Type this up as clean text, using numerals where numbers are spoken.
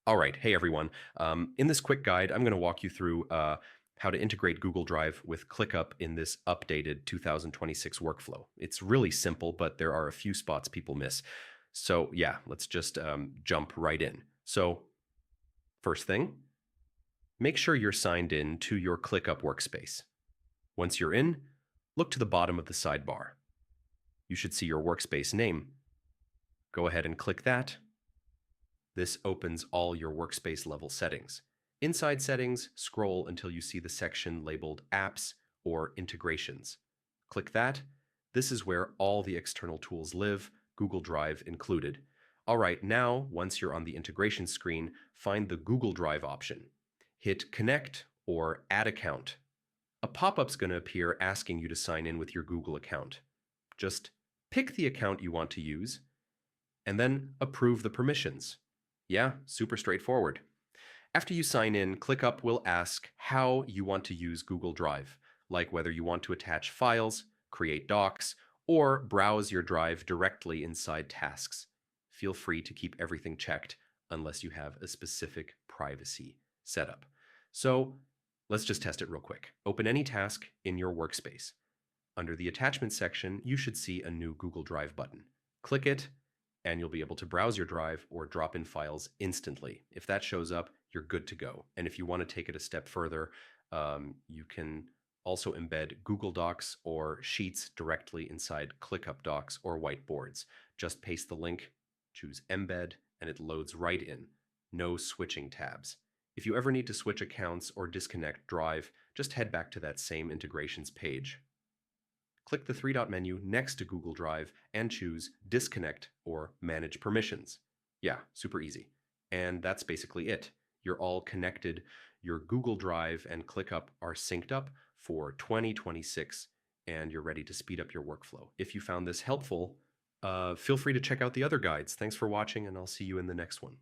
All right. Hey, everyone. In this quick guide, I'm going to walk you through how to integrate Google Drive with ClickUp in this updated 2026 workflow. It's really simple, but there are a few spots people miss. So yeah, let's just jump right in. So first thing, make sure you're signed in to your ClickUp workspace. Once you're in, look to the bottom of the sidebar. You should see your workspace name. Go ahead and click that. This opens all your workspace level settings. Inside settings, scroll until you see the section labeled Apps or Integrations. Click that. This is where all the external tools live, Google Drive included. All right, now, once you're on the integration screen, find the Google Drive option. Hit Connect or Add Account. A pop-up's going to appear asking you to sign in with your Google account. Just pick the account you want to use, and then approve the permissions. Yeah, super straightforward. After you sign in, ClickUp will ask how you want to use Google Drive, like whether you want to attach files, create docs, or browse your drive directly inside tasks. Feel free to keep everything checked unless you have a specific privacy setup. So let's just test it real quick. Open any task in your workspace. Under the attachment section, you should see a new Google Drive button. Click it, and you'll be able to browse your drive or drop in files instantly. If that shows up, you're good to go. And if you want to take it a step further, you can also embed Google Docs or Sheets directly inside ClickUp Docs or whiteboards. Just paste the link, choose embed, and it loads right in. No switching tabs. If you ever need to switch accounts or disconnect Drive, just head back to that same integrations page. Click the three-dot menu next to Google Drive and choose Disconnect or Manage Permissions. Yeah, super easy. And that's basically it. You're all connected. Your Google Drive and ClickUp are synced up for 2026, and you're ready to speed up your workflow. If you found this helpful, feel free to check out the other guides. Thanks for watching, and I'll see you in the next one.